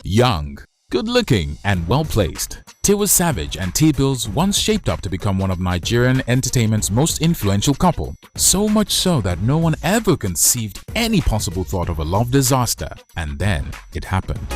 Young, good-looking, and well-placed, Tiwa Savage and Billz once shaped up to become one of Nigerian entertainment's most influential couple. So much so that no one ever conceived any possible thought of a love disaster. And then it happened.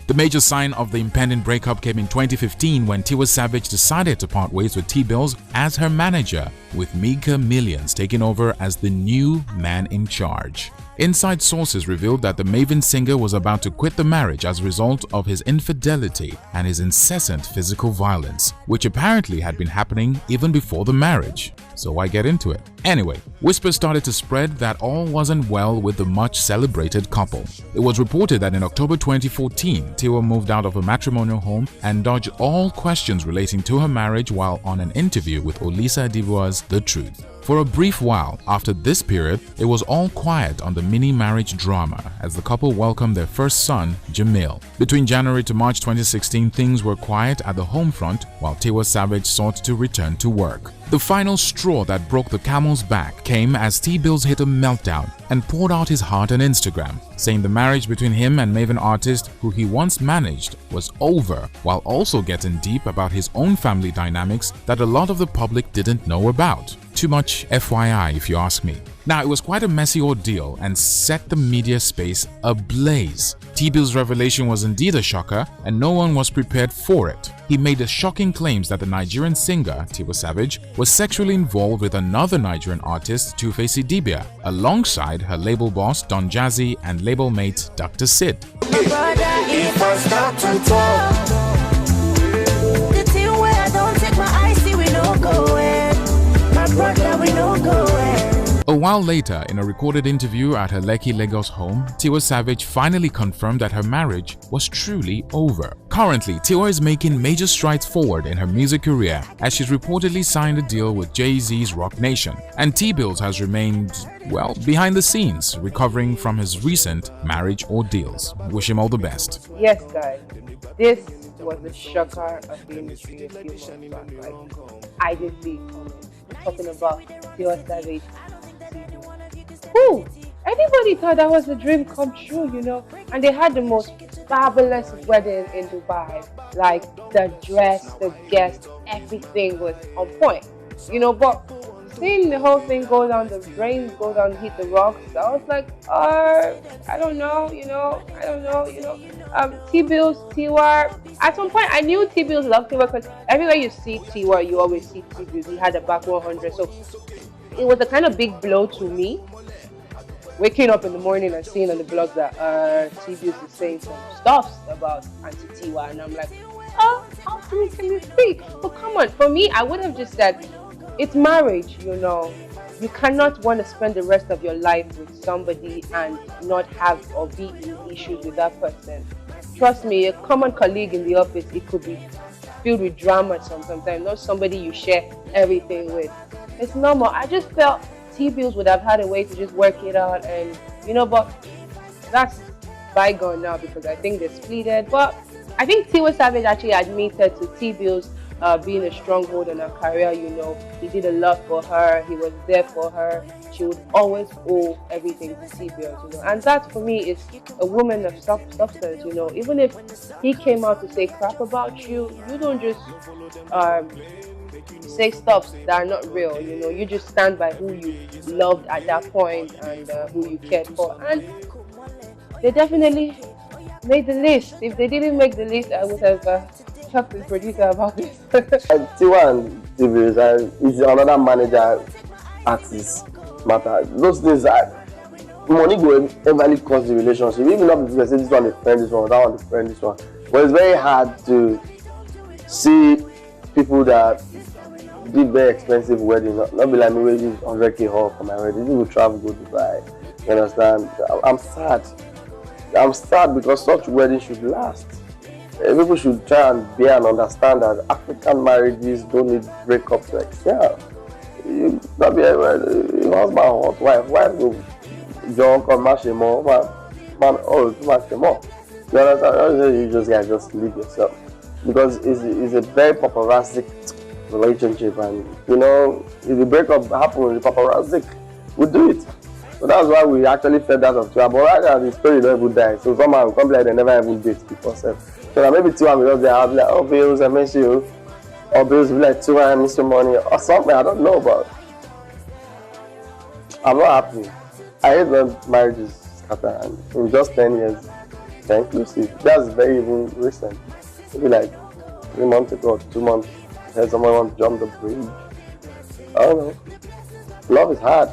The major sign of the impending breakup came in 2015 when Tiwa Savage decided to part ways with Billz as her manager, with Mega Millions taking over as the new man in charge. Inside sources revealed that the Maven singer was about to quit the marriage as a result of his infidelity and his incessant physical violence, which apparently had been happening even before the marriage. So why get into it? Anyway, whispers started to spread that all wasn't well with the much celebrated couple. It was reported that in October 2014, Tiwa moved out of a matrimonial home and dodged all questions relating to her marriage while on an interview with Olisa Adibua's The Truth. For a brief while after this period, it was all quiet on the mini-marriage drama as the couple welcomed their first son, Jamil. Between January to March 2016, things were quiet at the home front while Tiwa Savage sought to return to work. The final straw that broke the camel's back came as Billz hit a meltdown and poured out his heart on Instagram, saying the marriage between him and Maven artist who he once managed was over, while also getting deep about his own family dynamics that a lot of the public didn't know about. Too much FYI if you ask me. Now, it was quite a messy ordeal and set the media space ablaze. Billz's revelation was indeed a shocker and no one was prepared for it. He made the shocking claims that the Nigerian singer, Tiwa Savage, was sexually involved with another Nigerian artist, Tuface Idibia, alongside her label boss Don Jazzy and label mate Dr. Sid. A while later, in a recorded interview at her Lekki, Lagos home, Tiwa Savage finally confirmed that her marriage was truly over. Currently, Tiwa is making major strides forward in her music career as she's reportedly signed a deal with Jay-Z's Rock Nation, and Billz has remained, well, behind the scenes, recovering from his recent marriage ordeals. Wish him all the best. Yes, guys, this was the shocker of the industry a few months back. Like, I did see comments talking about Tiwa Savage. Woo! Everybody thought that was a dream come true, you know, and they had the most fabulous wedding in Dubai. Like the dress, the guests, everything was on point, you know. But seeing the whole thing go down, the brains go down, hit the rocks, I was like, I don't know, you know. Billz, Tiwa. At some point, I knew Billz loved Tiwa because everywhere you see Tiwa, you always see Billz. He had a back 100, so it was a kind of big blow to me. Waking up in the morning and seeing on the blog that Billz is saying some stuff about Auntie Tiwa, and I'm like, oh, how can this be? But come on, for me, I would have just said, it's marriage, you know. You cannot want to spend the rest of your life with somebody and not have or be in issues with that person. Trust me, a common colleague in the office, it could be filled with drama sometimes, not somebody you share everything with. It's normal. I just felt Billz would have had a way to just work it out, and you know, but that's bygone now because I think they're splitted. But I think Tiwa Savage actually admitted to Billz being a stronghold in her career. You know, he did a lot for her. He was there for her. She would always owe everything to Billz, you know, and that for me is a woman of substance. You know, even if he came out to say crap about you, you don't just say stuff that are not real, you know. You just stand by who you loved at that point and who you cared for, and they definitely made the list. If they didn't make the list, I would have talked to the producer about this. Tiwa and Billz is another manager artist matter. Those things are money go everly cause the relationship. Even not because this one is friend, this one, that one is friend, this one. But it's very hard to see people that did very expensive wedding, not be like me where you 100k hall for my wedding. You will travel, go to Dubai. You understand? I'm sad because such weddings should last. People should try and bear and understand that African marriages don't need breakups. Like, yeah, you not be your husband or wife go John come match him more, man, oh, match him more. You understand? You just leave yourself because it's a very paparazzi relationship, and you know, if the breakup happens, the paparazzi would do it. So that's why we actually fed that of Tiwa. But right now, the story don't even die. So somehow, come like they never even date before self. So now maybe Tiwa will just be out like, oh, Billz, I miss you. Or Billz will be like, Tiwa, I miss your money. Or something, I don't know, but I'm not happy. I hate when marriages scatter, and in just 10 years, they're inclusive. That's very even recent. Maybe like 3 months ago, or 2 months, I heard someone want to jump the bridge. I don't know. Love is hard.